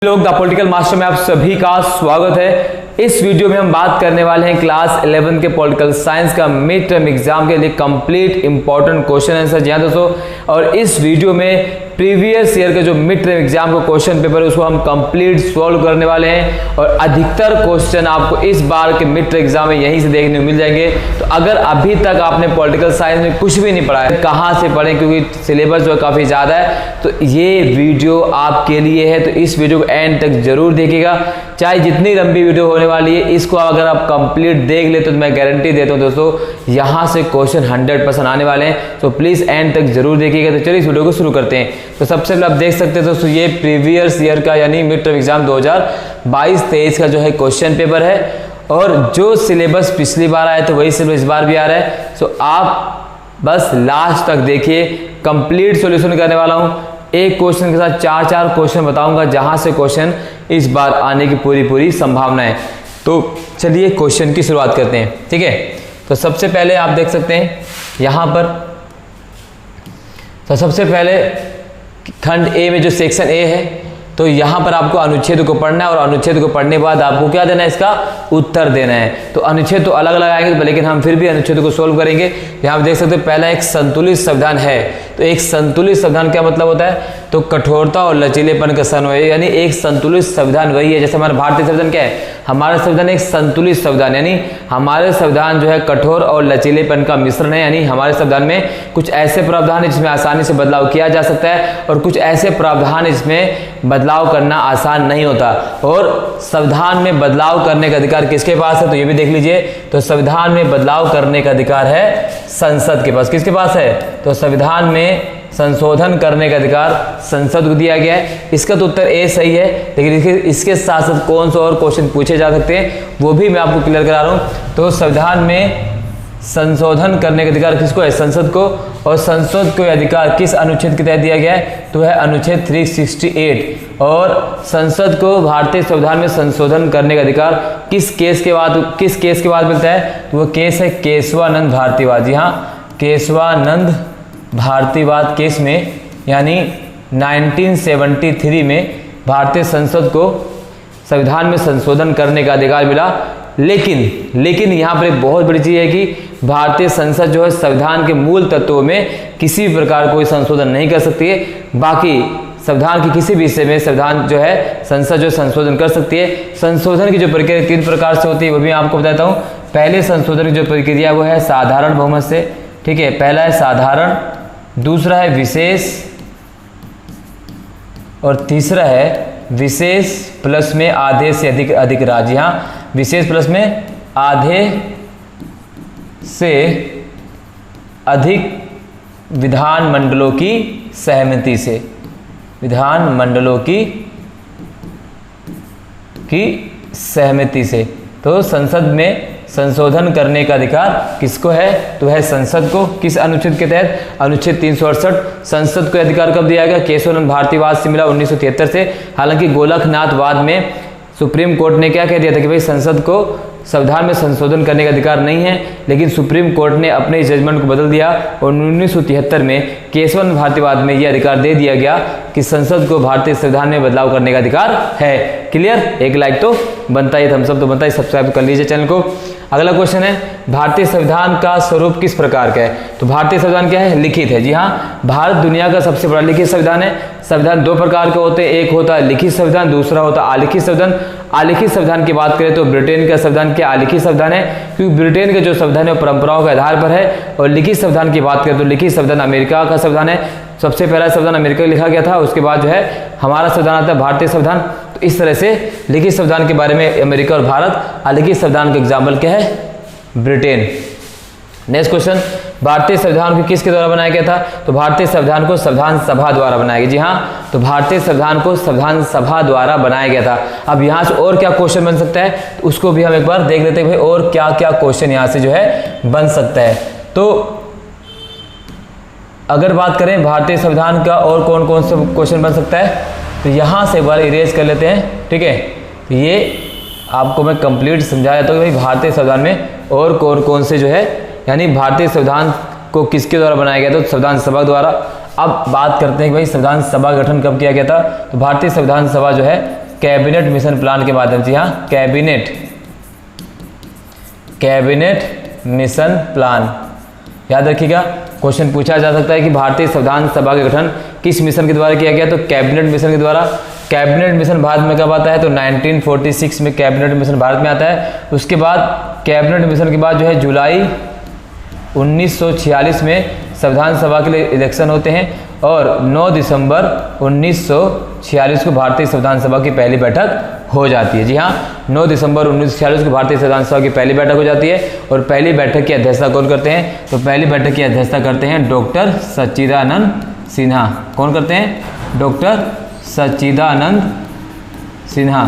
लोग the political master में आप सभी का स्वागत है। इस वीडियो में हम बात करने वाले हैं क्लास 11 के पॉलिटिकल साइंस का मिड टर्म एग्जाम के लिए कंप्लीट इंपॉर्टेंट क्वेश्चन आंसर। जी हाँ दोस्तों, और इस वीडियो में प्रीवियस ईयर के जो मिड टर्म एग्जाम का क्वेश्चन पेपर है उसको हम कंप्लीट सॉल्व करने वाले हैं और अधिकतर क्वेश्चन आपको इस बार के मिड टर्म एग्जाम में यहीं से देखने को मिल जाएंगे। तो अगर अभी तक आपने पॉलिटिकल साइंस में कुछ भी नहीं पढ़ा है, कहाँ से पढ़ें, क्योंकि सिलेबस जो है काफ़ी ज़्यादा है, तो ये वीडियो आपके लिए है। तो इस वीडियो को एंड तक जरूर देखिएगा, चाहे जितनी लंबी वीडियो होने वाली है, इसको अगर आप कंप्लीट देख ले तो मैं गारंटी देता हूं दोस्तों यहां से क्वेश्चन 100% आने वाले हैं। तो प्लीज एंड तक जरूर देखिएगा। तो चलिए इस वीडियो को शुरू करते हैं। तो सबसे पहले आप देख सकते हैं दोस्तों, ये प्रीवियस ईयर का यानी मिड टर्म एग्जाम 2022-23 का जो है क्वेश्चन पेपर है, और जो सिलेबस पिछली बार आया तो वही सिलेबस इस बार भी आ रहा है। सो आप बस लास्ट तक देखिए, कंप्लीट सॉल्यूशन करने वाला हूं। एक क्वेश्चन के साथ चार क्वेश्चन बताऊंगा जहां से क्वेश्चन इस बार आने की पूरी संभावना है। तो चलिए क्वेश्चन की शुरुआत करते हैं, ठीक है। तो सबसे पहले आप देख सकते हैं यहां पर, तो सबसे पहले खंड ए में जो सेक्शन ए है, तो यहां पर आपको अनुच्छेद को पढ़ना है और अनुच्छेद को पढ़ने के बाद आपको क्या देना है, इसका उत्तर देना है। तो अनुच्छेद तो अलग अलग आएंगे, लेकिन हम फिर भी अनुच्छेद को सोल्व करेंगे। यहां आप देख सकते हैं पहला एक संतुलित संविधान है। तो एक संतुलित संविधान क्या मतलब होता है, तो कठोरता और लचीलेपन का समन्वय, यानी एक संतुलित संविधान वही है। जैसे हमारा भारतीय संविधान क्या है, हमारा संविधान एक संतुलित संविधान, यानी हमारे संविधान जो है कठोर और लचीलेपन का मिश्रण है। यानी हमारे संविधान में कुछ ऐसे प्रावधान है जिसमें आसानी से बदलाव किया जा सकता है, और कुछ ऐसे प्रावधान है जिसमें बदलाव करना आसान नहीं होता। और संविधान में बदलाव करने का अधिकार किसके पास है, तो ये भी देख लीजिए। तो संविधान में बदलाव करने का अधिकार है संसद के पास। किसके पास है, तो संविधान में संशोधन करने का अधिकार संसद को दिया गया है। इसका तो उत्तर ए सही है, लेकिन इसके साथ साथ कौन सा और क्वेश्चन पूछे जा सकते हैं वो भी मैं आपको क्लियर करा रहा हूं। तो संविधान में संशोधन करने का अधिकार किसको है, संसद को। और संसद को अधिकार किस अनुच्छेद के तहत दिया गया है, तो है अनुच्छेद 368। और संसद को भारतीय संविधान में संशोधन करने का अधिकार किस केस के बाद मिलता है, तो वो केस है केशवानंद भारतीवाद। जी हाँ, केशवानंद भारतीवाद केस में, यानी 1973 में भारतीय संसद को संविधान में संशोधन करने का अधिकार मिला। लेकिन यहाँ पर एक बहुत बड़ी चीज है कि भारतीय संसद जो है संविधान के मूल तत्वों में किसी भी प्रकार कोई संशोधन नहीं कर सकती है। बाकी संविधान के किसी भी हिस्से में संविधान जो है संसद जो संशोधन कर सकती है। संशोधन की जो प्रक्रिया 3 प्रकार से होती है, वो भी आपको बताता हूँ। पहले संशोधन की जो प्रक्रिया वो है साधारण बहुमत से, ठीक है। पहला है साधारण, दूसरा है विशेष, और तीसरा है विशेष प्लस में आधे से अधिक राज्य। यहाँ विशेष प्लस में आधे से अधिक विधानमंडलों की सहमति से, विधानमंडलों की सहमति से। तो संसद में संशोधन करने का अधिकार किसको है, तो है संसद को। किस अनुच्छेद के तहत, अनुच्छेद 368। संसद को अधिकार कब दिया गया, केशवानंद भारतीवाद से मिला 1973 से। हालांकि गोलकनाथवाद में सुप्रीम कोर्ट ने क्या कह दिया था कि भाई संसद को संविधान में संशोधन करने का अधिकार नहीं है, लेकिन सुप्रीम कोर्ट ने अपने जजमेंट को बदल दिया और 1973 में केशवानंद भारतीवाद में यह अधिकार दे दिया गया कि संसद को भारतीय संविधान में बदलाव करने का अधिकार है। क्लियर, एक लाइक तो बनता ही, थम्स अप तो बनता ही, सब्सक्राइब कर लीजिए चैनल को। अगला क्वेश्चन है, भारतीय संविधान का स्वरूप किस प्रकार का है, तो भारतीय संविधान क्या है, लिखित है। जी हाँ, भारत दुनिया का सबसे बड़ा लिखित संविधान है। संविधान 2 प्रकार के होते हैं, एक होता है लिखित संविधान, दूसरा होता है आलिखित संविधान। आलिखित संविधान की बात करें तो ब्रिटेन का संविधान क्या आलिखित संविधान है, क्योंकि ब्रिटेन का जो संविधान है वो परंपराओं के आधार पर है। और लिखित संविधान की बात करें तो लिखित संविधान अमेरिका का संविधान है। सबसे पहला संविधान अमेरिका में लिखा गया था, उसके बाद जो है हमारा संविधान आता है भारतीय संविधान। तो इस तरह से लिखित संविधान के बारे में अमेरिका और भारत, अलिखित संविधान का एग्जाम्पल क्या है, ब्रिटेन। नेक्स्ट क्वेश्चन, भारतीय संविधान को किसके द्वारा बनाया गया था, तो भारतीय संविधान को संविधान सभा द्वारा बनाया गया। जी हाँ, तो भारतीय संविधान को संविधान सभा द्वारा बनाया गया था। अब यहाँ से और क्या क्वेश्चन बन सकता है, तो उसको भी हम एक बार देख लेते हैं भाई, और क्या क्या क्वेश्चन यहाँ से जो है बन सकता है। तो अगर बात करें भारतीय संविधान का और कौन कौन सा क्वेश्चन बन सकता है, तो यहाँ से एक बार इरेज कर लेते हैं, ठीक है। तो ये आपको मैं कंप्लीट समझा देता हूँ कि भाई भारतीय संविधान में और कौन से जो है, यानी भारतीय संविधान को किसके द्वारा बनाया गया था, तो संविधान सभा द्वारा। अब बात करते हैं कि भाई संविधान सभा गठन कब किया गया था। तो भारतीय संविधान सभा जो है कैबिनेट मिशन प्लान के माध्यम से। हाँ, कैबिनेट मिशन प्लान याद रखिएगा। क्वेश्चन पूछा जा सकता है कि भारतीय संविधान सभा का गठन किस मिशन के द्वारा किया गया, तो कैबिनेट मिशन के द्वारा। कैबिनेट मिशन भारत में कब आता है, तो 1946 में कैबिनेट मिशन भारत में आता है। उसके बाद कैबिनेट मिशन के बाद जो है जुलाई 1946 में संविधान सभा के लिए इलेक्शन होते हैं और 9 दिसंबर 1946 को भारतीय संविधान सभा की पहली बैठक हो जाती है। जी हाँ, 9 दिसंबर 1946 को भारतीय संविधान सभा की पहली बैठक हो जाती है। और पहली बैठक की अध्यक्षता कौन करते हैं, तो पहली बैठक की अध्यक्षता करते हैं डॉक्टर सच्चिदानंद सिन्हा। कौन करते हैं, डॉक्टर सच्चिदानंद सिन्हा।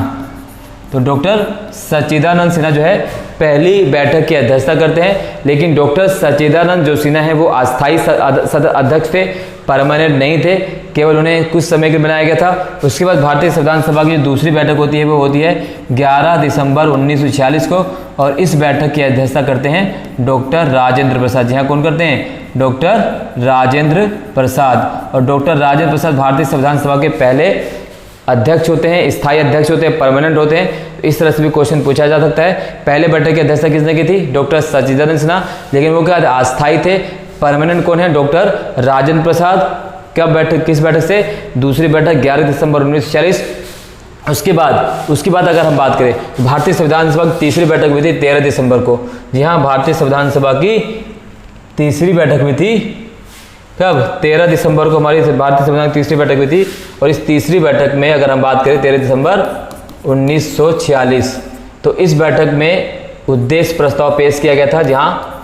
तो डॉक्टर सच्चिदानंद सिन्हा जो है पहली बैठक की अध्यक्षता करते हैं। लेकिन डॉक्टर सच्चिदानंद जो सिन्हा है वो अस्थायी अध्यक्ष थे, परमानेंट नहीं थे, केवल उन्हें कुछ समय के लिए बनाया गया था। उसके बाद भारतीय संविधान सभा की जो दूसरी बैठक होती है वो होती है 11 दिसंबर 1946 को, और इस बैठक की अध्यक्षता करते हैं डॉक्टर राजेंद्र प्रसाद। जी हाँ, कौन करते हैं, डॉक्टर राजेंद्र प्रसाद। और डॉक्टर राजेंद्र प्रसाद भारतीय संविधान सभा के पहले अध्यक्ष होते हैं, स्थायी अध्यक्ष होते हैं, परमानेंट होते हैं। इस तरह से भी क्वेश्चन पूछा जा सकता है। पहले बैठक की अध्यक्षता किसने की थी, डॉक्टर सच्चिदानंद सिन्हा, लेकिन वो क्या अस्थायी थे। परमानेंट कौन है, डॉक्टर राजेंद्र प्रसाद। कब बैठक, किस बैठक से, दूसरी बैठक 11 दिसंबर 1946। उसके बाद अगर हम बात करें तो भारतीय संविधान सभा की तीसरी बैठक हुई थी 13 दिसंबर को। जी हाँ, भारतीय संविधान सभा की तीसरी बैठक में थी कब, 13 दिसंबर को हमारी भारतीय संविधान की तीसरी बैठक हुई थी। और इस तीसरी बैठक में अगर हम बात करें 13 दिसंबर 1946, तो इस बैठक में उद्देश्य प्रस्ताव पेश किया गया था। जहाँ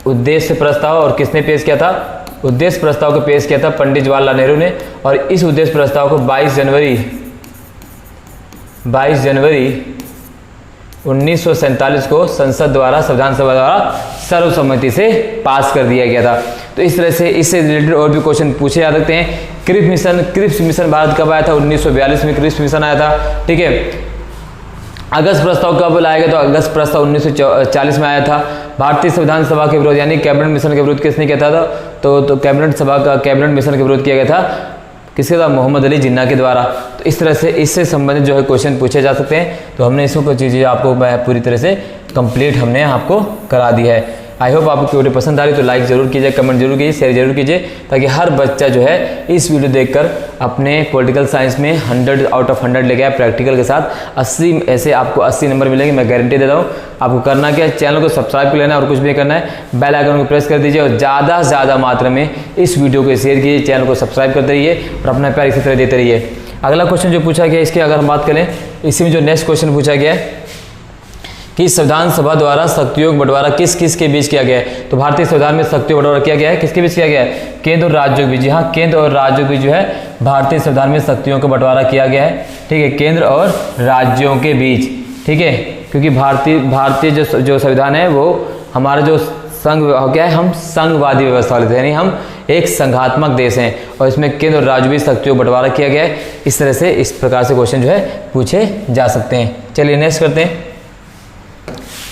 उद्देश्य प्रस्ताव, और किसने पेश किया था, उद्देश्य प्रस्ताव को पेश किया था पंडित जवाहरलाल नेहरू ने। और इस उद्देश्य प्रस्ताव को 22 जनवरी 1947 को संसद द्वारा, संविधान सभा द्वारा सर्वसम्मति से पास कर दिया गया था। तो इस तरह से इससे रिलेटेड और भी क्वेश्चन पूछे जा सकते हैं। क्रिप्स मिशन भारत कब आया था, 1942 में क्रिप्स मिशन आया था। ठीक है, अगस्त प्रस्ताव कब लाया गया, तो अगस्त प्रस्ताव 1940 में आया था। भारतीय संविधान सभा के विरोध यानी कैबिनेट मिशन के विरोध किसने किया था, तो कैबिनेट मिशन के विरोध किया गया था किसके द्वारा, मोहम्मद अली जिन्ना के द्वारा। तो इस तरह से इससे संबंधित जो है क्वेश्चन पूछे जा सकते हैं। तो हमने इसको कुछ चीज़ें आपको पूरी तरह से कंप्लीट हमने आपको करा दी है। आई होप आपको वीडियो पसंद आ रही तो लाइक जरूर कीजिए, कमेंट जरूर कीजिए, शेयर जरूर कीजिए, ताकि हर बच्चा जो है इस वीडियो देखकर अपने पॉलिटिकल साइंस में 100 आउट ऑफ 100 लेके आए। प्रैक्टिकल के साथ 80 ऐसे आपको 80 नंबर मिलेंगे, मैं गारंटी देता हूँ। आपको करना क्या है, चैनल को सब्सक्राइब कर लेना और कुछ भी करना है, बेल आइकन को प्रेस कर दीजिए और ज़्यादा से ज़्यादा मात्रा में इस वीडियो को शेयर कीजिए, चैनल को सब्सक्राइब करते रहिए और अपना प्यार इसी तरह देते रहिए। अगला क्वेश्चन जो पूछा गया इसकी अगर हम बात करें, इसी में जो नेक्स्ट क्वेश्चन पूछा गया है कि संविधान सभा द्वारा शक्तियों का बंटवारा किस किस के बीच किया गया है। तो भारतीय संविधान में शक्तियों का बंटवारा किया गया है, किसके बीच किया गया है, केंद्र और राज्यों के बीच। हाँ, केंद्र और राज्यों के बीच जो है भारतीय संविधान में शक्तियों का बंटवारा किया गया है। ठीक है, केंद्र और राज्यों के बीच। ठीक है, क्योंकि भारतीय जो संविधान है वो हमारा जो संघ क्या है, हम संघवादी व्यवस्था लेते हैं, यानी हम एक संघात्मक देश हैं और इसमें केंद्र और राज्य भी शक्तियों का बंटवारा किया गया है। इस तरह से इस प्रकार से क्वेश्चन जो है पूछे जा सकते हैं। चलिए नेक्स्ट करते हैं।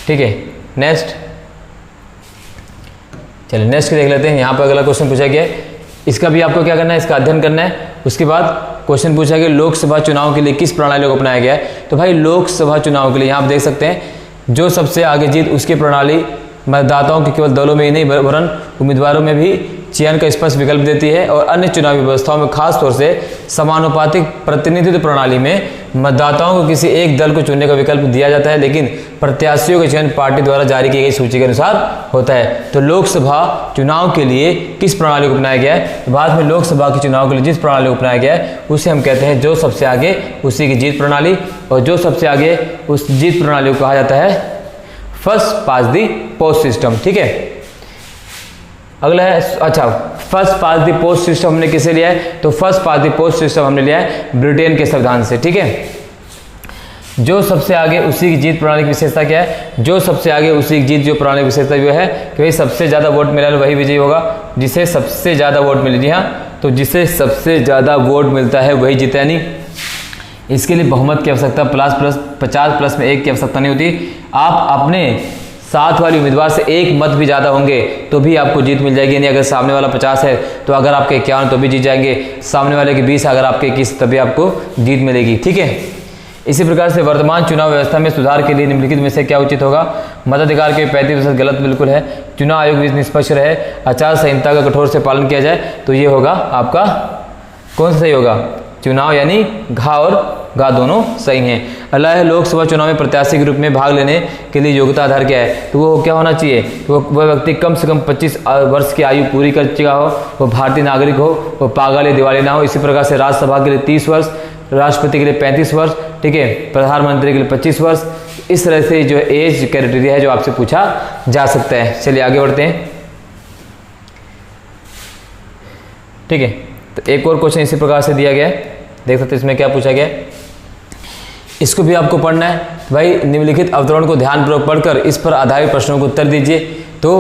ठीक है, नेक्स्ट देख लेते हैं। यहाँ पर अगला क्वेश्चन पूछा गया है, इसका भी आपको क्या करना है, इसका अध्ययन करना है। उसके बाद क्वेश्चन पूछा गया लोकसभा चुनाव के लिए किस प्रणाली को अपनाया गया है। तो भाई लोकसभा चुनाव के लिए यहाँ आप देख सकते हैं, जो सबसे आगे जीत उसकी प्रणाली मतदाताओं के केवल दलों में ही नहीं वरन उम्मीदवारों में भी चयन का स्पष्ट विकल्प देती है। और अन्य चुनावी व्यवस्थाओं में खास तौर से समानुपातिक प्रतिनिधित्व प्रणाली में मतदाताओं को किसी एक दल को चुनने का विकल्प दिया जाता है, लेकिन प्रत्याशियों का चयन पार्टी द्वारा जारी की गई सूची के अनुसार होता है। तो लोकसभा चुनाव के लिए किस प्रणाली को अपनाया गया है, भारत में लोकसभा के चुनाव के लिए जिस प्रणाली को अपनाया गया है उसे हम कहते हैं जो सबसे आगे उसी की जीत प्रणाली। और जो सबसे आगे उस जीत प्रणाली को कहा जाता है फर्स्ट पास दी पोस्ट सिस्टम। ठीक है, अगला है फर्स्ट पास दी पोस्ट सिस्टम हमने किसे लिया है, तो फर्स्ट पास दी पोस्ट सिस्टम हमने लिया है ब्रिटेन के संविधान से। ठीक है, जो सबसे आगे उसी की जीत प्रणाली की विशेषता क्या है, जो सबसे आगे उसी की जीत जो प्रणाली की विशेषता जो है कि भाई सबसे ज़्यादा वोट मिला वही विजयी होगा, जिसे सबसे ज़्यादा वोट मिले। जी हाँ, तो जिसे सबसे ज़्यादा वोट मिलता है वही जीता, यानी इसके लिए बहुमत की आवश्यकता 50+ में 1 की आवश्यकता नहीं होती। आप अपने साथ वाले उम्मीदवार से एक मत भी ज़्यादा होंगे तो भी आपको जीत मिल जाएगी। यानी अगर सामने वाला 50 है तो अगर आपके 51 तो भी जीत जाएंगे, सामने वाले के 20 अगर आपके 21 तभी आपको जीत मिलेगी। ठीक है, इसी प्रकार से वर्तमान चुनाव व्यवस्था में सुधार के लिए निम्नलिखित में से क्या उचित होगा? मताधिकार के 35% गलत बिल्कुल है। चुनाव आयोग भी निष्पक्ष रहे, आचार संहिता का कठोर से पालन किया जाए, तो ये होगा आपका कौन सा सही होगा? चुनाव यानी घा और गा दोनों सही हैं। अगला है लोकसभा चुनाव में प्रत्याशी के रूप में भाग लेने के लिए योग्यता आधार क्या है? तो वो क्या होना चाहिए? तो वह व्यक्ति कम से कम 25 वर्ष की आयु पूरी कर चुका हो, वो भारतीय नागरिक हो, वो पागल या दिवाली ना हो। इसी प्रकार से राज्यसभा के लिए 30 वर्ष, राष्ट्रपति के लिए 35 वर्ष, ठीक है, प्रधानमंत्री के लिए 25 वर्ष। इस तरह से जो एज क्राइटेरिया है जो आपसे पूछा जा सकता है। चलिए आगे बढ़ते हैं, ठीक है। तो एक और क्वेश्चन इसी प्रकार से दिया गया है, देख सकते हैं इसमें क्या पूछा गया है, इसको भी आपको पढ़ना है। भाई निम्नलिखित अवतरण को ध्यानपूर्वक पढ़कर इस पर आधारित प्रश्नों को उत्तर दीजिए। तो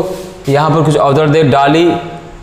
यहाँ पर कुछ अवतरण दे, डाली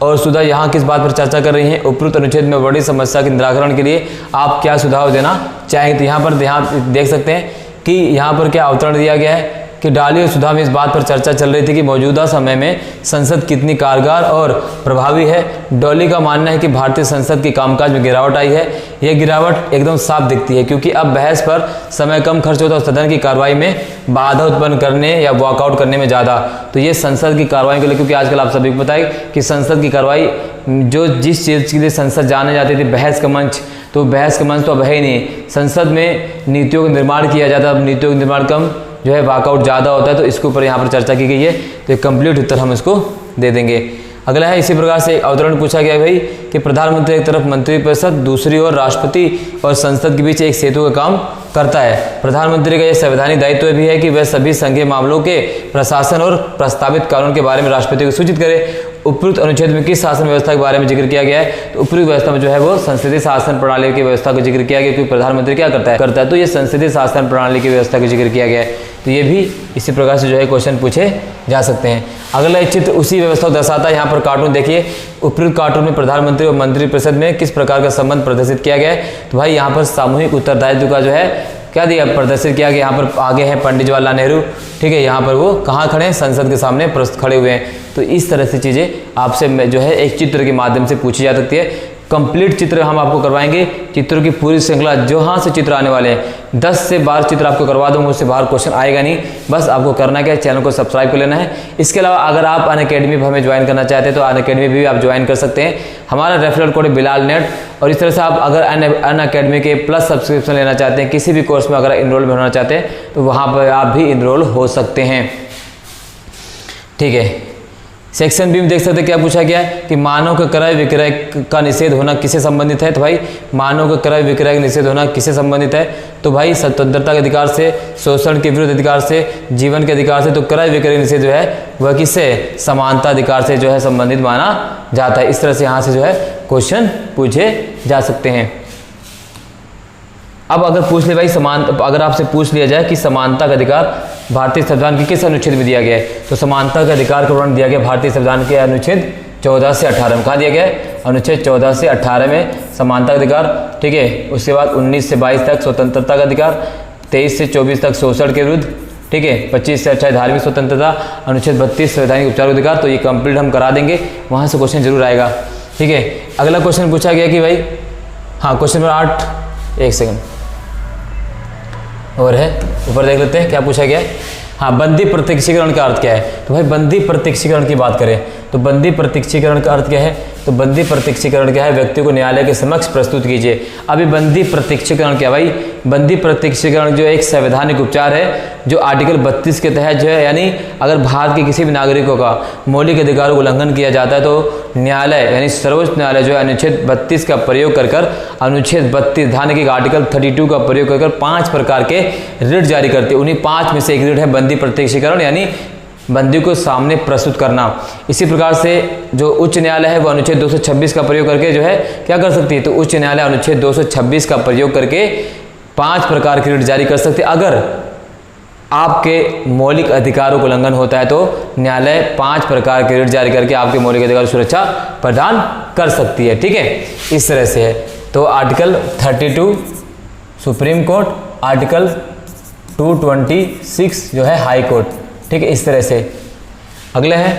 और सुधा यहाँ किस बात पर चर्चा कर रही हैं? उपरोक्त अनुच्छेद में बड़ी समस्या के निराकरण के लिए आप क्या सुझाव देना चाहेंगे? तो यहाँ पर ध्यान देख सकते हैं कि यहाँ पर क्या अवतरण दिया गया है कि डाली और सुधा में इस बात पर चर्चा चल रही थी कि मौजूदा समय में संसद कितनी कारगर और प्रभावी है। डॉली का मानना है कि भारतीय संसद के कामकाज में गिरावट आई है। यह गिरावट एकदम साफ दिखती है क्योंकि अब बहस पर समय कम खर्च होता है और सदन की कार्रवाई में बाधा उत्पन्न करने या वॉकआउट करने में ज़्यादा। तो ये संसद की कार्रवाई के लिए, क्योंकि आजकल आप सभी को पता है कि संसद की कार्रवाई जो जिस चीज़ के लिए संसद जाने जाती थी, बहस का मंच, तो बहस का मंच तो अब है ही नहीं। संसद में नीतियों का निर्माण किया जाता है, अब नीतियों का निर्माण कम जो है वॉकआउट ज़्यादा होता है। तो इसके ऊपर यहाँ पर चर्चा की गई है, तो एक कंप्लीट उत्तर हम इसको दे देंगे। अगला है इसी प्रकार से अवतरण पूछा गया भाई कि प्रधानमंत्री एक तरफ मंत्रिपरिषद, दूसरी ओर राष्ट्रपति और संसद के बीच एक सेतु का काम करता है। प्रधानमंत्री का यह संवैधानिक दायित्व भी है कि वह सभी संघीय मामलों के प्रशासन और प्रस्तावित कानून के बारे में राष्ट्रपति को सूचित करे। उपयुक्त अनुच्छेद में किस शासन व्यवस्था के बारे में जिक्र किया गया है? तो उपयुक्त व्यवस्था में जो है वो संसदीय शासन प्रणाली की व्यवस्था को जिक्र किया गया, क्योंकि प्रधानमंत्री क्या करता है तो ये संसदीय शासन प्रणाली की व्यवस्था को जिक्र किया गया है। तो ये भी इसी प्रकार से जो है क्वेश्चन पूछे जा सकते हैं। अगला एक चित्र उसी व्यवस्था को दर्शाता है। यहाँ पर कार्टून देखिए, उपयुक्त कार्टून में प्रधानमंत्री और मंत्रिपरिषद में किस प्रकार का संबंध प्रदर्शित किया गया है? तो भाई यहाँ पर सामूहिक उत्तरदायित्व का जो है क्या दिया प्रदर्शित किया गया। यहाँ पर आगे है पंडित जवाहरलाल नेहरू, ठीक है, यहाँ पर वो कहाँ खड़े हैं? संसद के सामने खड़े हुए हैं। तो इस तरह से चीज़ें आपसे जो है एक चित्र के माध्यम से पूछी जा सकती है। कंप्लीट चित्र हम आपको करवाएंगे, चित्रों की पूरी श्रृंखला जहाँ से चित्र आने वाले हैं 10 से 12 चित्र आपको करवा दूंगा, उससे बाहर क्वेश्चन आएगा नहीं। बस आपको करना क्या है, चैनल को सब्सक्राइब कर लेना है। इसके अलावा अगर आप अनअकैडमी पर हमें ज्वाइन करना चाहते हैं तो अनअकैडमी भी आप ज्वाइन कर सकते हैं। हमारा रेफरल कोड है बिलाल नेट। और इस तरह से आप अगर अनअकैडमी के प्लस सब्सक्रिप्शन लेना चाहते हैं, किसी भी कोर्स में अगर इनरोल होना चाहते हैं तो वहाँ पर आप भी इनरोल हो सकते हैं, ठीक है। सेक्शन बी में देख सकते हैं क्या पूछा गया है कि मानव का क्रय विक्रय का निषेध होना किससे संबंधित है? तो भाई मानव का क्रय विक्रय का निषेध होना किससे संबंधित है? तो भाई स्वतंत्रता के अधिकार से, शोषण के विरुद्ध अधिकार से, जीवन के अधिकार से। तो क्रय विक्रय निषेध जो है वह किससे? समानता अधिकार से जो है संबंधित माना जाता है। इस तरह से यहाँ से जो है क्वेश्चन पूछे जा सकते हैं। अब अगर पूछ ले भाई अगर आपसे पूछ लिया जाए कि समानता का अधिकार भारतीय संविधान के किस अनुच्छेद में दिया गया है? तो समानता का अधिकार का वर्णन दिया गया भारतीय संविधान के अनुच्छेद 14 से 18 में। कहाँ दिया गया है? अनुच्छेद 14 से 18 में समानता का अधिकार, ठीक है। उसके बाद 19 से 22 तक स्वतंत्रता का अधिकार, 23 से 24 तक शोषण के विरुद्ध, ठीक है, 25 से 28 धार्मिक स्वतंत्रता, अनुच्छेद 32 संवैधानिक उपचार अधिकार। तो ये कंप्लीट हम करा देंगे, वहाँ से क्वेश्चन जरूर आएगा, ठीक है। अगला क्वेश्चन पूछा गया कि भाई हाँ क्वेश्चन नंबर 8, एक सेकंड और है, ऊपर देख लेते हैं क्या पूछा गया है। हाँ, बंदी प्रत्यक्षीकरण का अर्थ क्या है? तो भाई बंदी प्रत्यक्षीकरण की बात करें तो बंदी प्रत्यक्षीकरण का अर्थ क्या है? तो बंदी प्रत्यक्षीकरण क्या है? व्यक्ति को न्यायालय के समक्ष प्रस्तुत कीजिए। अभी बंदी प्रत्यक्षीकरण क्या भाई? बंदी प्रत्यक्षीकरण जो एक संवैधानिक उपचार है जो आर्टिकल 32 के तहत जो है, यानी अगर भारत के किसी भी नागरिकों का मौलिक अधिकारों का उल्लंघन किया जाता है तो न्यायालय यानी सर्वोच्च न्यायालय जो है अनुच्छेद 32 का प्रयोग कर अनुच्छेद 32 धान के आर्टिकल 32 का प्रयोग कर 5 प्रकार के रिट जारी करते हैं। उन्हीं 5 में से एक रिट है बंदी प्रत्यक्षीकरण, यानी बंदी को सामने प्रस्तुत करना। इसी प्रकार से जो उच्च न्यायालय है वो अनुच्छेद 226 का प्रयोग करके जो है क्या कर सकती है? तो उच्च न्यायालय अनुच्छेद 226 का प्रयोग करके 5 प्रकार की रिट जारी कर सकते हैं। अगर आपके मौलिक अधिकारों का उल्लंघन होता है तो न्यायालय 5 प्रकार के रिट जारी करके आपके मौलिक अधिकारों की सुरक्षा प्रदान कर सकती है, ठीक है। इस तरह से है। तो आर्टिकल 32 सुप्रीम कोर्ट, आर्टिकल 226 जो है हाई कोर्ट, ठीक है। इस तरह से अगले है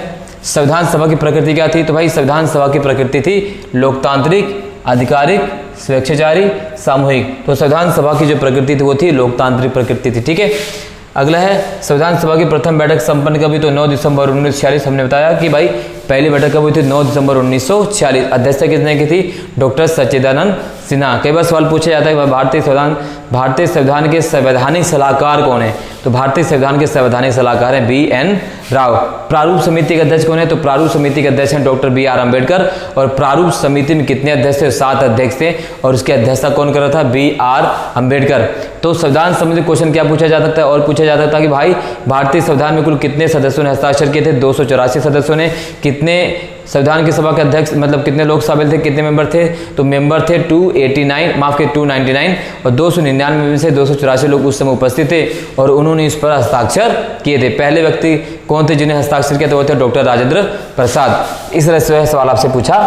संविधान सभा की प्रकृति क्या थी? तो भाई संविधान सभा की प्रकृति थी लोकतांत्रिक, आधिकारिक, स्वेच्छाचारी, सामूहिक। तो संविधान सभा की जो प्रकृति थी वो थी लोकतांत्रिक प्रकृति थी। ठीक है, अगला है संविधान सभा की प्रथम बैठक संपन्न कब हुई? तो 9 दिसंबर 1946। हमने बताया कि भाई पहली बैठक कब हुई थी? 9 दिसंबर 1946। अध्यक्षता किसने की थी? डॉक्टर सच्चिदानंद सिन्हा। कई बार सवाल पूछा जाता है भारतीय संविधान के संवैधानिक सलाहकार कौन है? तो भारतीय संविधान के संवैधानिक सलाहकार हैं BN राव। प्रारूप समिति के अध्यक्ष कौन है? तो प्रारूप समिति के अध्यक्ष हैं डॉक्टर BR अम्बेडकर। और प्रारूप समिति में कितने अध्यक्ष थे? 7 अध्यक्ष थे और उसकी अध्यक्षता कौन कर रहा था? BR अम्बेडकर। तो संविधान संबंधी क्वेश्चन क्या पूछा जा सकता है? और पूछा जा सकता है कि भाई भारतीय संविधान में कुल कितने सदस्यों ने हस्ताक्षर किए थे? 284 सदस्यों ने। कितने संविधान की सभा के अध्यक्ष मतलब कितने लोग शामिल थे? कितने मेंबर थे? तो मेंबर थे 299 और 299 में से 284 लोग उस समय उपस्थित थे और उन्होंने इस पर हस्ताक्षर किए थे। पहले व्यक्ति कौन थे जिन्हें हस्ताक्षर किया था? वो थे डॉक्टर राजेंद्र प्रसाद। इस तरह से सवाल आपसे पूछा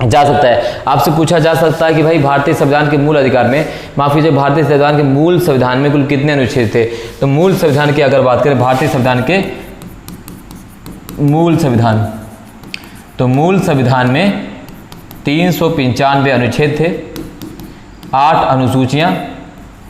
जा सकता है। आपसे पूछा जा सकता है कि भाई भारतीय संविधान के मूल अधिकार में, माफ कीजिए, भारतीय संविधान के मूल संविधान में कुल कितने अनुच्छेद थे? तो मूल संविधान की अगर बात करें, भारतीय संविधान के मूल संविधान, तो मूल संविधान में 395 अनुच्छेद थे, 8 अनुसूचियां,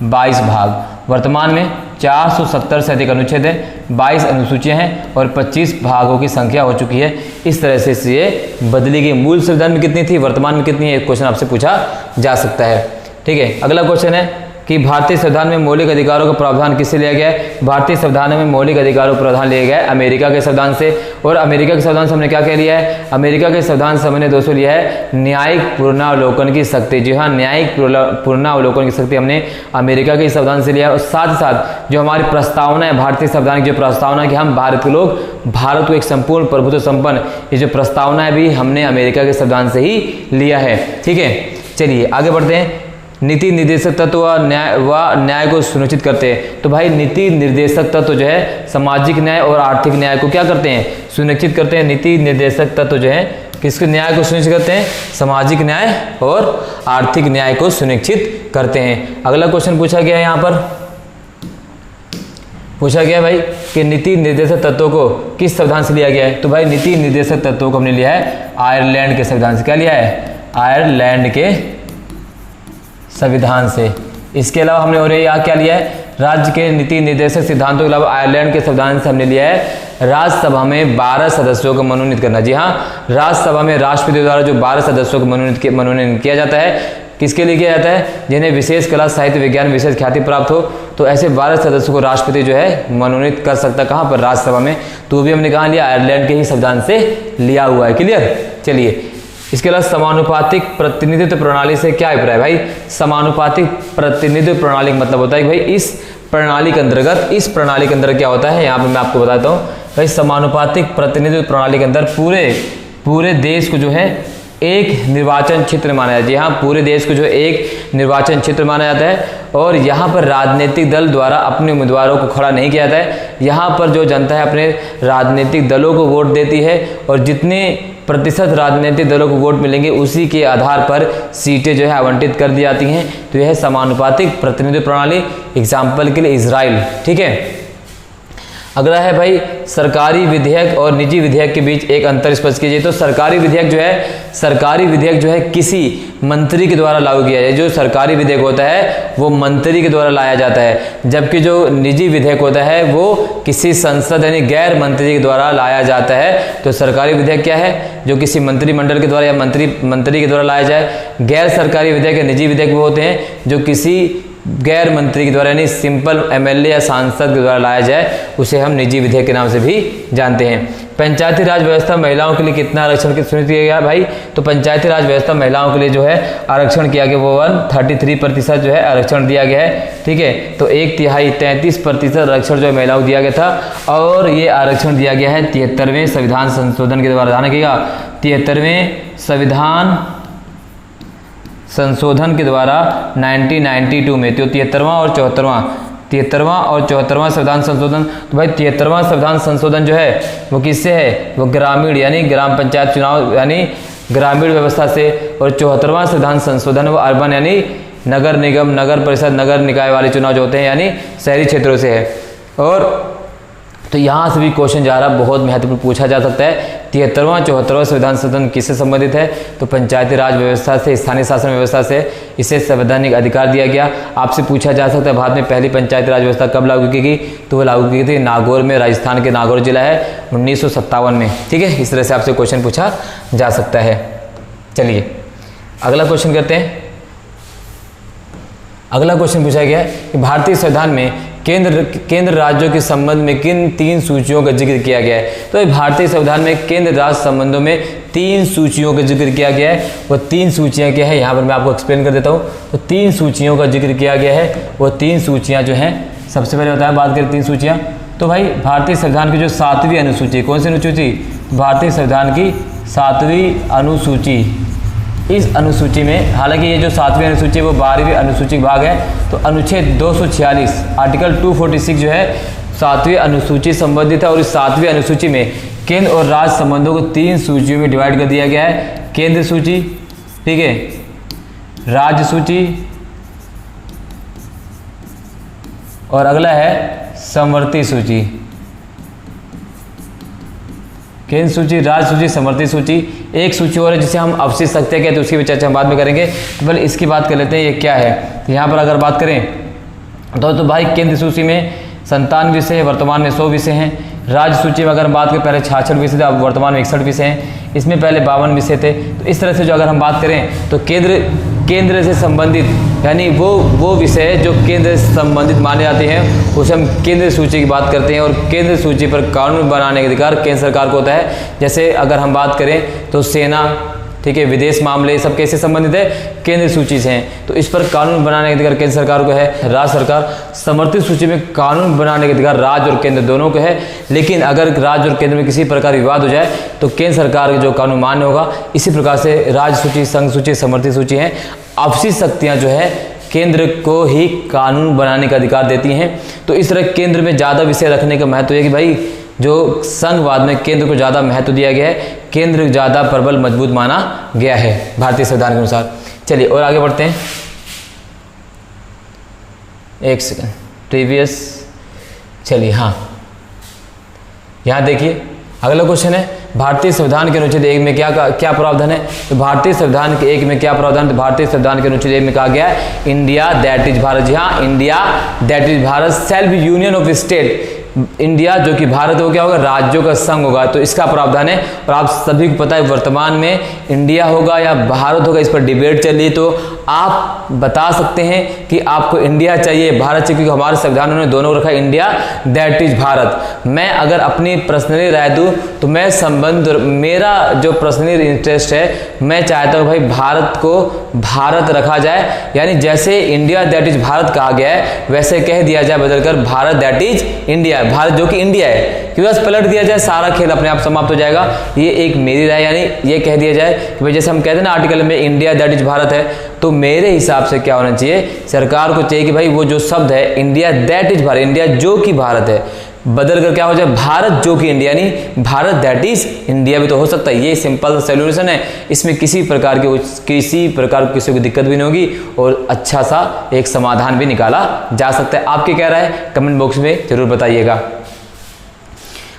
22 भाग। वर्तमान में 470 से अधिक अनुच्छेद है, 22 अनुसूचियां हैं और 25 भागों की संख्या हो चुकी है। इस तरह से ये बदली गई। मूल संविधान में कितनी थी, वर्तमान में कितनी है? एक क्वेश्चन आपसे पूछा जा सकता है। ठीक है, अगला क्वेश्चन है कि भारतीय संविधान में मौलिक अधिकारों का प्रावधान किससे लिया गया है? भारतीय संविधान में मौलिक अधिकारों का प्रावधान लिया गया है अमेरिका के संविधान से। और अमेरिका के संविधान से हमने क्या कह लिया है? अमेरिका के संविधान से हमने दोस्तों लिया है न्यायिक पुनरावलोकन की शक्ति। जी हाँ, न्यायिक पुनरावलोकन की शक्ति हमने अमेरिका के संविधान से लिया। और साथ ही साथ जो हमारी प्रस्तावना है भारतीय संविधान की, जो प्रस्तावना है कि हम भारत के लोग भारत को एक संपूर्ण प्रभुत्व संपन्न, ये जो प्रस्तावना है भी हमने अमेरिका के संविधान से ही लिया है। ठीक है, चलिए आगे बढ़ते हैं। नीति निर्देशक तत्व व न्याय को सुनिश्चित करते हैं। तो भाई नीति निर्देशक तत्व जो है सामाजिक न्याय और आर्थिक न्याय को क्या करते हैं? सुनिश्चित करते हैं। नीति निर्देशक तत्व जो है किसके न्याय को सुनिश्चित करते हैं? सामाजिक न्याय और आर्थिक न्याय को सुनिश्चित करते हैं। अगला क्वेश्चन पूछा गया है, यहाँ पर पूछा गया भाई कि नीति निर्देशक तत्वों को किस संविधान से लिया गया है? तो भाई नीति निर्देशक तत्वों को हमने लिया है आयरलैंड के संविधान से। क्या लिया है? आयरलैंड के संविधान से। इसके अलावा हमने और यहाँ क्या लिया है? राज्य के नीति निर्देशक सिद्धांतों के अलावा आयरलैंड के संविधान से हमने लिया है राज्यसभा में 12 सदस्यों को मनोनीत करना। जी हाँ, राज्यसभा में राष्ट्रपति द्वारा जो 12 सदस्यों को मनोनीत किया जाता है, किसके लिए किया जाता है? जिन्हें विशेष कला, साहित्य, विज्ञान विशेष ख्याति प्राप्त हो। तो ऐसे 12 सदस्यों को राष्ट्रपति जो है मनोनीत कर सकता है। कहाँ पर? राज्यसभा में। तो भी हमने कहाँ लिया? आयरलैंड के ही संविधान से लिया हुआ है। क्लियर? चलिए, इसके अलावा समानुपातिक प्रतिनिधित्व प्रणाली से क्या अभिप्राय है भाई? समानुपातिक प्रतिनिधित्व प्रणाली का मतलब होता है कि भाई इस प्रणाली के अंदर क्या होता है, यहाँ पे मैं आपको बताता हूँ भाई। समानुपातिक प्रतिनिधित्व प्रणाली के अंदर पूरे देश को जो है एक निर्वाचन क्षेत्र माना जाता है। यहाँ पूरे देश को जो एक निर्वाचन क्षेत्र माना जाता है और यहाँ पर राजनीतिक दल द्वारा अपने उम्मीदवारों को खड़ा नहीं किया जाता है। यहाँ पर जो जनता है अपने राजनीतिक दलों को वोट देती है और जितने प्रतिशत राजनीतिक दलों को वोट मिलेंगे उसी के आधार पर सीटें जो है आवंटित कर दी जाती हैं। तो यह समानुपातिक प्रतिनिधित्व प्रणाली। एग्जाम्पल के लिए इजराइल। ठीक है, अगला है भाई सरकारी विधेयक और निजी विधेयक के बीच एक अंतर स्पष्ट कीजिए। तो सरकारी विधेयक जो है किसी मंत्री के द्वारा लागू किया जाए। जो सरकारी विधेयक होता है वो मंत्री के द्वारा लाया जाता है, जबकि जो निजी विधेयक होता है वो किसी संसद यानी गैर मंत्री के द्वारा लाया जाता है। तो सरकारी विधेयक क्या है? जो किसी मंत्रिमंडल के द्वारा या मंत्री के द्वारा लाया जाए। गैर सरकारी विधेयक या निजी विधेयक वो होते हैं जो किसी गैर मंत्री के द्वारा यानी सिंपल MLA या सांसद के द्वारा लाया जाए, उसे हम निजी विधेयक के नाम से भी जानते हैं। पंचायती राज व्यवस्था महिलाओं के लिए कितना आरक्षण सुनिश्चित किया गया भाई? तो पंचायती राज व्यवस्था महिलाओं के लिए जो है आरक्षण किया गया वो 133% जो है आरक्षण दिया गया है। ठीक है, तो 1/3 33% आरक्षण जो है महिलाओं को दिया गया था और ये आरक्षण दिया गया है 73वें संविधान संशोधन के द्वारा। ध्यान रखिएगा, 73वें संविधान संशोधन के द्वारा 1992 में। तो 73वां और 74वां संविधान संशोधन। तो भाई 73वां संविधान संशोधन जो है वो किससे है? वो ग्रामीण यानी ग्राम पंचायत चुनाव यानी ग्रामीण व्यवस्था से। और 74वां संविधान संशोधन वो अर्बन यानी नगर निगम, नगर परिषद, नगर निकाय वाले चुनाव जो होते हैं यानी शहरी क्षेत्रों से है। और तो यहाँ से भी क्वेश्चन जा रहा है, बहुत महत्वपूर्ण पूछा जा सकता है। 73वां 74वां संविधान संशोधन किससे संबंधित है? तो पंचायती राज व्यवस्था से, स्थानीय शासन व्यवस्था से इसे संवैधानिक अधिकार दिया गया। आपसे पूछा जा सकता है भारत में पहली पंचायती राज व्यवस्था कब लागू की गई? तो वो लागू की थी नागौर में, राजस्थान के नागौर जिला है, 1957 में। ठीक है, इस तरह से आपसे क्वेश्चन पूछा जा सकता है। चलिए अगला क्वेश्चन करते हैं। अगला क्वेश्चन पूछा गया है कि भारतीय संविधान में केंद्र राज्यों के संबंध में किन 3 सूचियों का जिक्र किया गया है? तो भारतीय संविधान में केंद्र राज्य संबंधों में 3 सूचियों का जिक्र किया गया है। वो 3 सूचियां क्या है, यहाँ पर मैं आपको एक्सप्लेन कर देता हूँ। तो 3 सूचियों का जिक्र किया गया है। वो 3 सूचियां जो हैं, सबसे पहले बताया, बात करें 3 सूचियां। तो भाई भारतीय संविधान की जो 7वीं अनुसूची, कौन सी अनुसूची? भारतीय संविधान की 7वीं अनुसूची। इस अनुसूची में, हालांकि ये जो 7वीं अनुसूची है वो 12वीं अनुसूची भाग है, तो अनुच्छेद 246 आर्टिकल 246 जो है 7वीं अनुसूची संबंधित है। और इस 7वीं अनुसूची में केंद्र और राज्य संबंधों को 3 सूचियों में डिवाइड कर दिया गया है। केंद्र सूची, ठीक है, राज्य सूची, और अगला है समवर्ती सूची। केंद्र सूची, राज्य सूची, समवर्ती सूची। एक सूची और है जिसे हम अवशिष्ट सत्य कहते हैं, उसकी भी चर्चा हम बाद में करेंगे। बल इसकी बात कर लेते हैं, ये क्या है। तो यहाँ पर अगर बात करें तो भाई केंद्र सूची में 57 विषय है, वर्तमान में 100 विषय हैं। राज्य सूची में अगर हम बात करें, पहले 66 विषय थे, अब वर्तमान में 61 विषय हैं। इसमें पहले 52 विषय थे। तो इस तरह से जो अगर हम बात करें तो केंद्र से संबंधित, यानी वो विषय जो केंद्र से संबंधित माने जाते हैं, उसे हम केंद्र सूची की बात करते हैं। और केंद्र सूची पर कानून बनाने का अधिकार केंद्र सरकार को होता है। जैसे अगर हम बात करें तो सेना, ठीक है, विदेश मामले, सब कैसे संबंधित है? केंद्र सूची से हैं। तो इस पर कानून बनाने का अधिकार केंद्र सरकार को है। राज्य सरकार, समवर्ती सूची में कानून बनाने का अधिकार राज्य और केंद्र दोनों को है। लेकिन अगर राज्य और केंद्र में किसी प्रकार विवाद हो जाए तो केंद्र सरकार का जो कानून मान्य होगा। इसी प्रकार से राज्य सूची, संघ सूची, समवर्ती सूची है। अवशिष्ट शक्तियां जो है केंद्र को ही कानून बनाने का अधिकार देती हैं। तो इस तरह केंद्र में ज़्यादा विषय रखने का महत्व है कि भाई जो संघवाद में केंद्र को ज़्यादा महत्व दिया गया है, केंद्र ज़्यादा प्रबल मजबूत माना गया है भारतीय संविधान के अनुसार। चलिए और आगे बढ़ते हैं। एक सेकंड, प्रीवियस, चलिए हाँ, यहाँ देखिए अगला क्वेश्चन है भारतीय संविधान के अनुच्छेद 1 में क्या प्रावधान है? तो भारतीय संविधान के 1 में क्या प्रावधान? तो भारतीय संविधान के अनुच्छेद 1 में कहा गया है इंडिया दैट इज भारत। जी हाँ, India that is Bharat self union of state. India जो कि भारत हो, क्या होगा? राज्यों का संघ होगा। तो इसका प्रावधान है। और आप सभी को पता है वर्तमान में इंडिया होगा या भारत होगा, इस पर डिबेट चल रही है। तो आप बता सकते हैं कि आपको इंडिया चाहिए, भारत चाहिए, क्योंकि हमारे संविधान ने दोनों रखा, इंडिया दैट इज भारत। मैं अगर अपनी पर्सनली राय दूं तो मैं संबंध, मेरा जो पर्सनली इंटरेस्ट है, मैं चाहता हूं भाई भारत को भारत रखा जाए। यानी जैसे इंडिया दैट इज भारत कहा गया है, वैसे कह दिया जाए बदलकर Bharat that is India. Bharat जो कि इंडिया है, कि बस पलट दिया जाए, सारा खेल अपने आप समाप्त हो जाएगा। ये एक मेरी राय, यानी ये कह दिया जाए कि भाई जैसे हम कहते हैं ना आर्टिकल में इंडिया दैट इज भारत है, तो मेरे हिसाब से क्या होना चाहिए? सरकार को चाहिए कि भाई वो जो शब्द है India that is Bharat, India जो कि भारत है, बदल कर क्या हो जाए? भारत जो कि इंडिया, नहीं भारत दैट इज इंडिया भी तो हो सकता है। ये सिंपल सोल्यूशन है, इसमें किसी प्रकार किसी को दिक्कत भी नहीं होगी और अच्छा सा एक समाधान भी निकाला जा सकता है। आपके क्या राय है कमेंट बॉक्स में जरूर बताइएगा।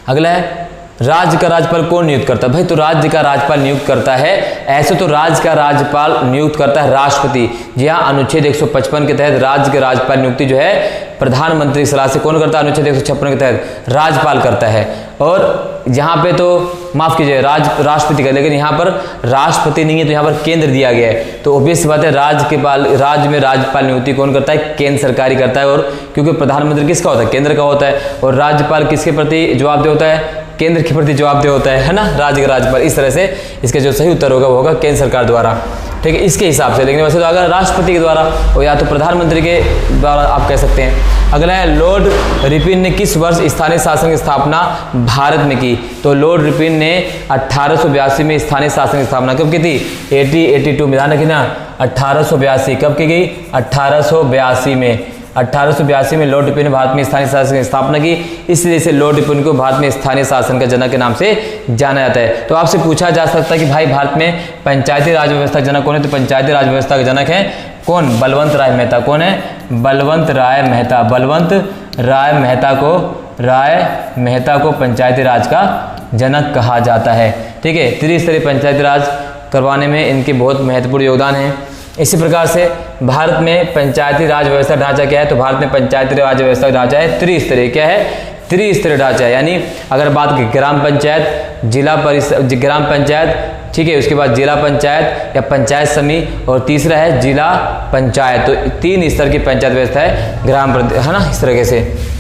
अगला है राज्य का राज्यपाल कौन नियुक्त करता है? भाई तो राज्य का राज्यपाल नियुक्त करता है, ऐसे तो राज्य का राज्यपाल नियुक्त करता है राष्ट्रपति। जी हाँ, अनुच्छेद 155 के तहत राज्य के राज्यपाल नियुक्ति जो है प्रधानमंत्री की सलाह से कौन करता है? अनुच्छेद 156 के तहत राज्यपाल करता है। और यहाँ पे तो माफ कीजिए राष्ट्रपति का, लेकिन यहाँ पर राष्ट्रपति नहीं है, तो यहाँ पर केंद्र दिया गया है। तो ऑब्वियस बात है राज्य में राज्यपाल नियुक्ति कौन करता है? केंद्र सरकार ही करता है। और क्योंकि प्रधानमंत्री किसका होता है? केंद्र का होता है। और राज्यपाल किसके प्रति जवाबदेह होता है? केंद्र के प्रति जवाबदेह होता है ना, राज्य का राज्यपाल। इस तरह से इसका जो सही उत्तर होगा वो होगा केंद्र सरकार द्वारा, ठीक है, इसके हिसाब से। लेकिन वैसे तो अगर राष्ट्रपति के द्वारा और या तो प्रधानमंत्री के द्वारा आप कह सकते हैं। अगला है लॉर्ड रिपन ने किस वर्ष स्थानीय शासन की स्थापना भारत में की? तो लॉर्ड रिपन ने 1882 में स्थानीय शासन की स्थापना कब की थी? 82 में, ध्यान रखिए ना, 1882 कब की गई? 1882 में। 1882 में लॉर्ड रिपन ने भारत में स्थानीय शासन की स्थापना की, इसलिए से लॉर्ड रिपन को भारत में स्थानीय शासन का जनक के नाम से जाना जाता है। तो आपसे पूछा जा सकता है कि भाई भारत में पंचायती राज व्यवस्था जनक कौन है? तो पंचायती राज व्यवस्था के जनक है कौन? बलवंत राय मेहता। कौन है? बलवंत राय मेहता। बलवंत राय मेहता को राय मेहता को पंचायती राज का जनक कहा जाता है। ठीक है, त्रिस्तरीय पंचायती राज करवाने में इनके बहुत महत्वपूर्ण योगदान है। इसी प्रकार से भारत में पंचायती राज व्यवस्था ढांचा क्या है, तो भारत में पंचायती राज व्यवस्था ढांचा है त्रिस्तरीय। क्या है? त्रिस्तरीय ढांचा है। यानी अगर बात की ग्राम पंचायत, जिला परिषद, ग्राम पंचायत, ठीक है, उसके बाद जिला पंचायत या पंचायत समिति, और तीसरा है जिला पंचायत। तो 3 स्तर की पंचायत व्यवस्था है ग्राम, है ना, इस तरीके से।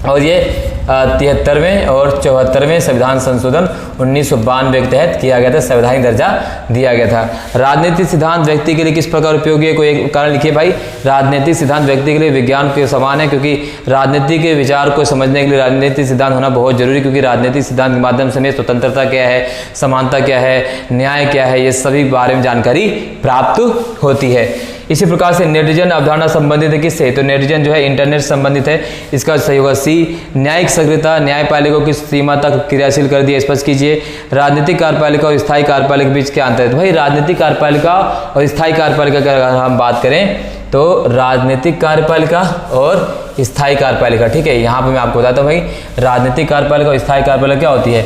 और ये 73वें और 74वें संविधान संशोधन 1992 के तहत किया गया था, संवैधानिक दर्जा दिया गया था। राजनीतिक सिद्धांत व्यक्ति के लिए किस प्रकार उपयोगी है? कोई एक कारण लिखिए भाई। राजनीतिक सिद्धांत व्यक्ति के लिए विज्ञान के समान है, क्योंकि राजनीति के विचार को समझने के लिए राजनीतिक सिद्धांत होना बहुत जरूरी, क्योंकि राजनीतिक सिद्धांत के माध्यम से हमें स्वतंत्रता क्या है, समानता क्या है, न्याय क्या है, ये सभी बारे में जानकारी प्राप्त होती है। इसी प्रकार से नेटिजन अवधारणा संबंधित है किससे? तो नेटिजन जो है इंटरनेट संबंधित है, इसका सही होगा सी। न्यायिक सक्रियता न्यायपालिका की सीमा तक क्रियाशील कर दिया, स्पष्ट कीजिए। राजनीतिक कार्यपालिका और स्थायी कार्यपालिका के बीच क्या अंतर है? तो भाई राजनीतिक कार्यपालिका और स्थायी कार्यपालिका की अगर हम बात करें तो राजनीतिक कार्यपालिका और स्थायी कार्यपालिका, ठीक है, यहाँ पर मैं आपको बताता हूँ भाई। राजनीतिक कार्यपालिका और स्थायी कार्यपालिका क्या होती है?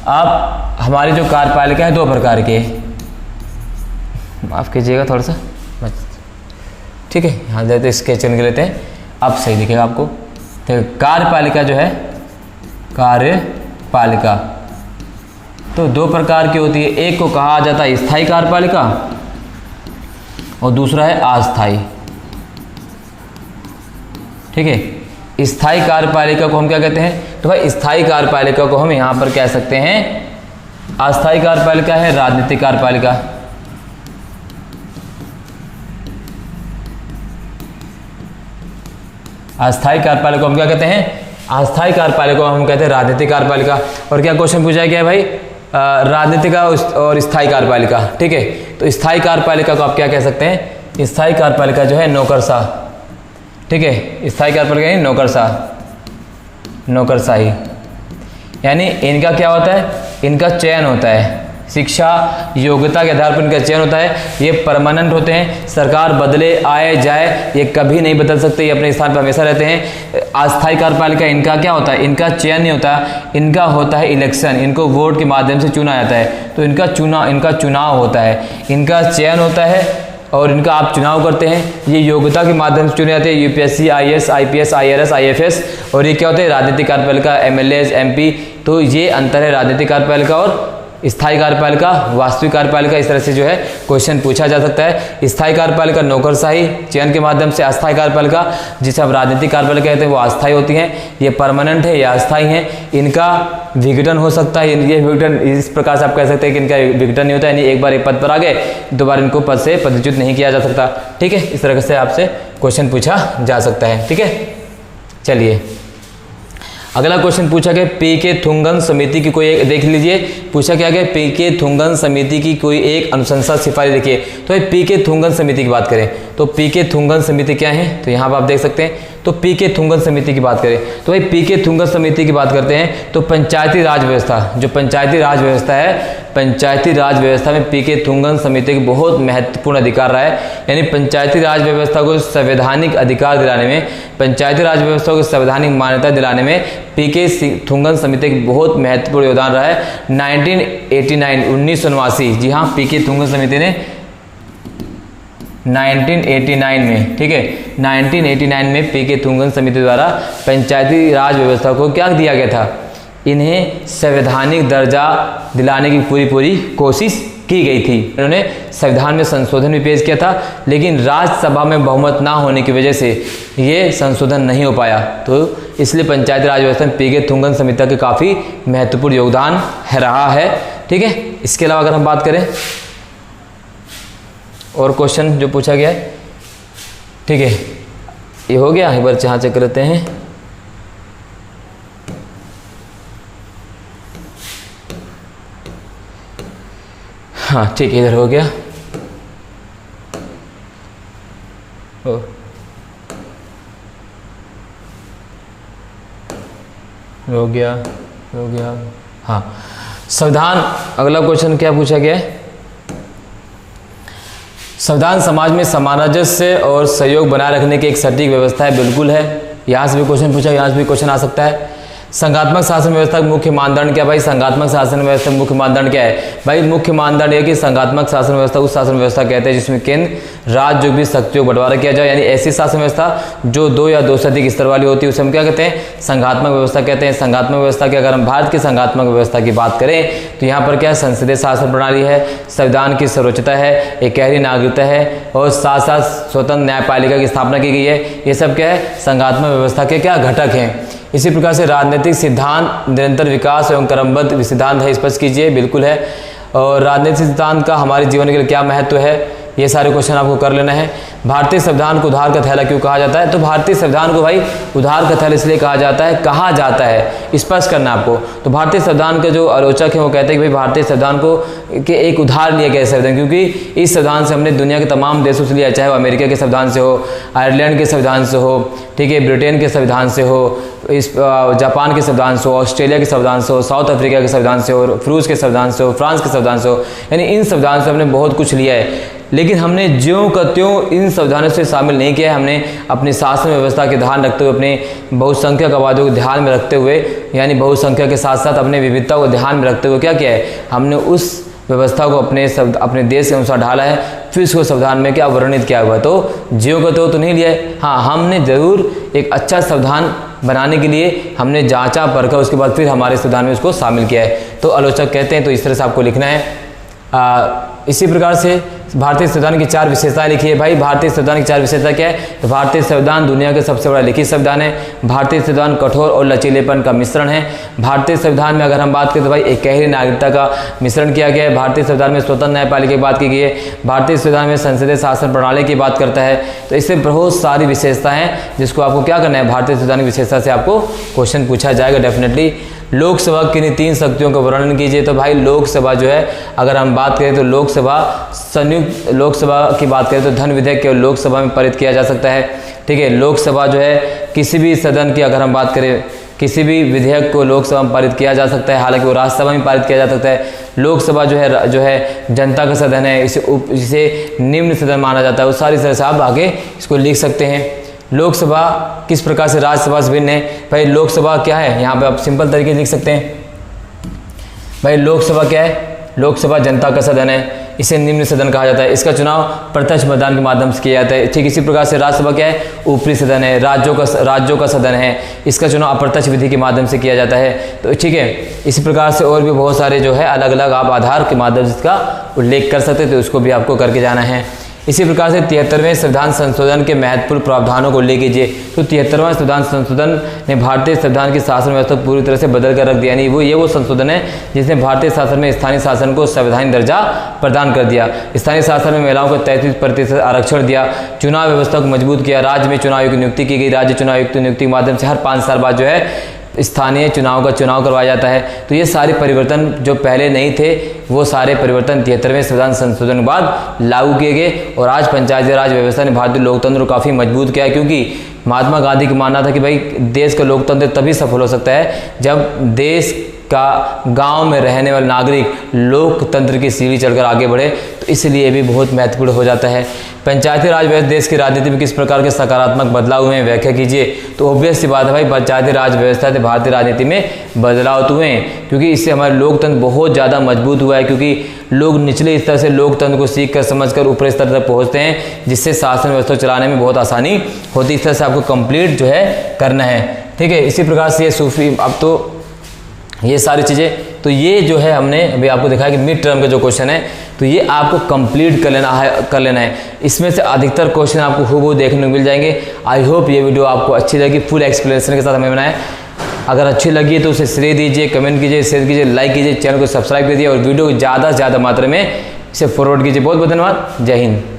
अब हमारी जो कार्यपालिका है 2 प्रकार के, माफ कीजिएगा थोड़ा सा, ठीक है, यहाँ देते स्केचन के लेते हैं, अब सही दिखेगा आपको। तो कार्यपालिका जो है, कार्यपालिका तो 2 प्रकार की होती है। एक को कहा जाता है स्थायी कार्यपालिका और दूसरा है अस्थायी। ठीक है, स्थायी कार्यपालिका को हम क्या कहते हैं? तो भाई स्थायी कार्यपालिका को हम यहाँ पर कह सकते हैं, अस्थायी कार्यपालिका है राजनीतिक कार्यपालिका। अस्थायी कार्यपालिका हम क्या कहते हैं? अस्थायी कार्यपालिका हम कहते हैं राजनीतिक कार्यपालिका। और क्या क्वेश्चन पूछा गया है भाई? राजनीतिक और स्थायी कार्यपालिका। ठीक है, तो स्थायी कार्यपालिका को आप क्या कह सकते हैं? स्थायी कार्यपालिका जो है नौकरशाह। ठीक है, स्थायी कार्यपालिका है नौकरशाह, नौकरशाही। यानी इनका क्या होता है? इनका चयन होता है, शिक्षा योग्यता के आधार पर इनका चयन होता है। ये परमानेंट होते हैं, सरकार बदले आए जाए ये कभी नहीं बदल सकते, ये अपने स्थान पर हमेशा रहते हैं। अस्थायी कार्यपालिका इनका क्या होता है? इनका चयन नहीं होता, इनका होता है इलेक्शन, इनको वोट के माध्यम से चुना जाता है। तो इनका चुनाव होता है, इनका चयन होता है और इनका आप चुनाव करते हैं। ये योग्यता के माध्यम से चुने जाते हैं, UPSC, IAS, IPS, IRS, IFS. और ये क्या होते हैं? राजनीतिक कार्यपालिका, एमएलए, एमपी। तो ये अंतर है राजनीतिक कार्यपालिका और स्थायी कार्यपालिका, वास्तविक कार्यपालिका। इस तरह से जो है क्वेश्चन पूछा जा सकता है। स्थायी कार्यपालिका नौकरशाही चयन के माध्यम से, अस्थायी कार्यपालिका जिसे हम राजनीतिक कार्यपालिका कहते हैं वो अस्थायी होती हैं। ये परमानेंट है या अस्थायी हैं, इनका विघटन हो सकता है। ये विघटन इस प्रकार से आप कह सकते हैं कि इनका विघटन नहीं होता है, यानी एक बार ये पद पर आ गए दोबारा इनको पद से पदच्युत नहीं किया जा सकता। ठीक है, इस तरह से आपसे क्वेश्चन पूछा जा सकता है। ठीक है, चलिए अगला क्वेश्चन पूछा गया पीके थुंगन समिति की कोई एक, देख लीजिए पूछा क्या गया, पीके थुंगन समिति की कोई एक अनुशंसा सिफारिश लिखिए। तो पीके थुंगन समिति की बात करें तो पीके थुंगन समिति क्या है? तो यहाँ पर आप देख सकते हैं। तो पीके थुंगन समिति की बात करें तो भाई पीके थुंगन समिति की बात करते हैं तो पंचायती राज व्यवस्था, जो पंचायती राज व्यवस्था है, पंचायती राज व्यवस्था में पीके थुंगन समिति के बहुत महत्वपूर्ण अधिकार रहा है। यानी पंचायती राज व्यवस्था को संवैधानिक अधिकार दिलाने में, पंचायती राज व्यवस्था को संवैधानिक मान्यता दिलाने में पीके थुंगन समिति का बहुत महत्वपूर्ण योगदान रहा है। 1989 जी हाँ, पीके थुंगन समिति ने 1989 में, ठीक है, 1989 में पीके थुंगन समिति द्वारा पंचायती राज व्यवस्था को क्या दिया गया था? इन्हें संवैधानिक दर्जा दिलाने की पूरी कोशिश की गई थी। इन्होंने संविधान में संशोधन भी पेश किया था, लेकिन राज्यसभा में बहुमत ना होने की वजह से ये संशोधन नहीं हो पाया। तो इसलिए पंचायती राज व्यवस्था में पीके थुंगन समिति का काफ़ी महत्वपूर्ण योगदान रहा है। ठीक है, इसके अलावा अगर हम बात करें और क्वेश्चन जो पूछा गया है, ठीक है, ये हो गया। एक बार यहाँ चेक करते हैं। हाँ ठीक है, इधर हो गया। हो गया। हाँ, संविधान, अगला क्वेश्चन क्या पूछा गया है? संविधान समाज में सामंजस्य और सहयोग बनाए रखने की एक सटीक व्यवस्था है। बिल्कुल है, यहाँ से भी क्वेश्चन पूछा, यहाँ से भी क्वेश्चन आ सकता है। संघात्मक शासन व्यवस्था का मुख्य मानदंड क्या है भाई? संघात्मक शासन व्यवस्था मुख्य मानदंड क्या है भाई? मुख्य मानदंड है कि संघात्मक शासन व्यवस्था उस शासन व्यवस्था कहते हैं जिसमें केंद्र राज्य जो भी शक्तियों का बंटवारा किया जाए, यानी ऐसी शासन व्यवस्था जो 2 या 2 से अधिक स्तर वाली होती है उसे हम क्या कहते हैं? संघात्मक व्यवस्था कहते हैं। संघात्मक व्यवस्था की अगर हम भारत की संघात्मक व्यवस्था की बात करें तो यहाँ पर क्या संसदीय शासन प्रणाली है, संविधान की सर्वोच्चता है, एक गहरी नागरिकता है और साथ साथ स्वतंत्र न्यायपालिका की स्थापना की गई है। ये सब क्या है? संघात्मक व्यवस्था के क्या घटक हैं। इसी प्रकार से राजनीतिक सिद्धांत निरंतर विकास एवं क्रमबद्ध सिद्धांत है, स्पष्ट कीजिए। बिल्कुल है। और राजनीतिक सिद्धांत का हमारे जीवन के लिए क्या महत्व है, ये सारे क्वेश्चन आपको कर लेना है। भारतीय संविधान को उधार का थैला क्यों कहा जाता है? तो भारतीय संविधान को भाई उधार का थैला इसलिए कहा जाता है, स्पष्ट करना आपको। तो भारतीय संविधान के जो आलोचक हैं वो कहते हैं कि भाई भारतीय संविधान को के एक उधार लिया गया संविधान, क्योंकि इस संविधान से हमने दुनिया के तमाम देशों से लिया, चाहे वो अमेरिका के संविधान से हो, आयरलैंड के संविधान से हो, ठीक है, ब्रिटेन के संविधान से हो, इस जापान के संविधान से हो, ऑस्ट्रेलिया के संविधान से हो, साउथ अफ्रीका के संविधान से हो, रूस के संविधान से हो, फ्रांस के संविधान से हो, यानी इन संविधान से हमने बहुत कुछ लिया है। लेकिन हमने ज्यों का त्यों इन संविधानों से शामिल नहीं किया है। हमने अपनी शासन व्यवस्था के ध्यान रखते हुए, अपने बहुसंख्यक आबादियों को ध्यान में रखते हुए, यानी बहुसंख्यक के साथ साथ अपने विविधता को ध्यान में रखते हुए क्या किया है? हमने उस व्यवस्था को अपने देश के अनुसार ढाला है, फिर उसको संविधान में क्या वर्णित किया हुआ है। तो ज्यों का त्यों तो नहीं लिया है। हाँ, हमने ज़रूर एक अच्छा संविधान बनाने के लिए हमने जांचा परखा, उसके बाद फिर हमारे संविधान में उसको शामिल किया है। तो आलोचक कहते हैं, तो इस तरह से आपको लिखना है। इसी प्रकार से भारतीय संविधान की 4 विशेषताएं लिखी है भाई। भारतीय संविधान की 4 विशेषता क्या है? तो भारतीय संविधान दुनिया का सबसे बड़ा लिखित संविधान है। भारतीय संविधान कठोर और लचीलेपन का मिश्रण है। भारतीय संविधान में अगर हम बात करें तो भाई एक गहरी नागरिकता का मिश्रण किया गया है। भारतीय संविधान में स्वतंत्र न्यायपालिका की बात की गई है। भारतीय संविधान में संसदीय शासन प्रणाली की बात करता है। तो इससे बहुत सारी विशेषता हैं जिसको आपको क्या करना है? भारतीय संविधान की विशेषता से आपको क्वेश्चन पूछा जाएगा डेफिनेटली। लोकसभा की 3 शक्तियों का वर्णन कीजिए। तो भाई लोकसभा जो है, अगर हम बात करें तो लोकसभा संयुक्त लोकसभा की बात करें तो धन विधेयक केवल लोकसभा में पारित किया जा सकता है, ठीक है। लोकसभा जो है किसी भी सदन की अगर हम बात करें, किसी भी विधेयक को लोकसभा में पारित किया जा सकता है, हालांकि वो राज्यसभा में पारित किया जा सकता है। लोकसभा जो है जनता का सदन है, इसे निम्न सदन माना जाता है। उस सारी तरह से आप आगे इसको लिख सकते हैं। लोकसभा किस प्रकार से राज्यसभा से भिन्न है? भाई लोकसभा क्या है, यहाँ पे आप सिंपल तरीके से लिख सकते हैं। भाई लोकसभा क्या है? लोकसभा जनता का सदन है, इसे निम्न सदन कहा जाता है। इसका चुनाव प्रत्यक्ष मतदान के माध्यम से किया जाता है। ठीक इसी प्रकार से राज्यसभा क्या है? ऊपरी सदन है, राज्यों का सदन है, इसका चुनाव अप्रत्यक्ष विधि के माध्यम से किया जाता है। तो ठीक है, इसी प्रकार से और भी बहुत सारे जो है अलग अलग आप आधार के माध्यम से इसका उल्लेख कर सकते हैं, तो उसको भी आपको करके जाना है। इसी प्रकार से 73वें संविधान संशोधन के महत्वपूर्ण प्रावधानों को ले कीजिए। तो 73वां संविधान संशोधन ने भारतीय संविधान की शासन व्यवस्था पूरी तरह से बदल कर रख दिया, यानी वो संशोधन है जिसने भारतीय शासन में स्थानीय शासन को संवैधानिक दर्जा प्रदान कर दिया। स्थानीय शासन में महिलाओं को 33% आरक्षण दिया, चुनाव व्यवस्था को मजबूत किया, राज्य में चुनाव आयोग की नियुक्ति की गई, राज्य चुनाव आयोग की नियुक्ति के माध्यम से हर 5 साल बाद जो है स्थानीय चुनाव का चुनाव करवाया जाता है। तो ये सारे परिवर्तन जो पहले नहीं थे, वो सारे परिवर्तन 73वें संविधान संशोधन के बाद लागू किए गए। और आज पंचायती राज व्यवस्था ने भारतीय लोकतंत्र को काफ़ी मजबूत किया है, क्योंकि महात्मा गांधी का मानना था कि भाई देश का लोकतंत्र तभी सफल हो सकता है जब देश का गांव में रहने वाले नागरिक लोकतंत्र की सीढ़ी चढ़कर आगे बढ़े। तो इसलिए भी बहुत महत्वपूर्ण हो जाता है। पंचायती राज व्यवस्था देश की राजनीति में किस प्रकार के सकारात्मक बदलाव हुए हैं, व्याख्या कीजिए। तो ऑब्वियस सी बात है भाई, पंचायती राज व्यवस्था से भारतीय राजनीति में बदलाव तो हुए हैं, क्योंकि इससे हमारा लोकतंत्र बहुत ज़्यादा मजबूत हुआ है, क्योंकि लोग निचले स्तर से लोकतंत्र को सीख कर समझ कर ऊपरी स्तर तक पहुँचते हैं, जिससे शासन व्यवस्था चलाने में बहुत आसानी होती है। इस तरह से आपको कंप्लीट जो है करना है, ठीक है। इसी प्रकार से ये सूफी, अब तो ये सारी चीज़ें, तो ये जो है हमने अभी आपको दिखाया कि मिड टर्म का जो क्वेश्चन है, तो ये आपको कंप्लीट कर लेना है। इसमें से अधिकतर क्वेश्चन आपको हूबहू देखने को मिल जाएंगे। आई होप ये वीडियो आपको अच्छी लगी, फुल एक्सप्लेनेशन के साथ हमें बनाया। अगर अच्छी लगी है तो उसे श्रेय दीजिए, कमेंट कीजिए, शेयर कीजिए, लाइक कीजिए, चैनल को सब्सक्राइब कीजिए और वीडियो को ज़्यादा से ज़्यादा मात्रा में इसे फॉरवर्ड कीजिए। बहुत बहुत धन्यवाद। जय हिंद।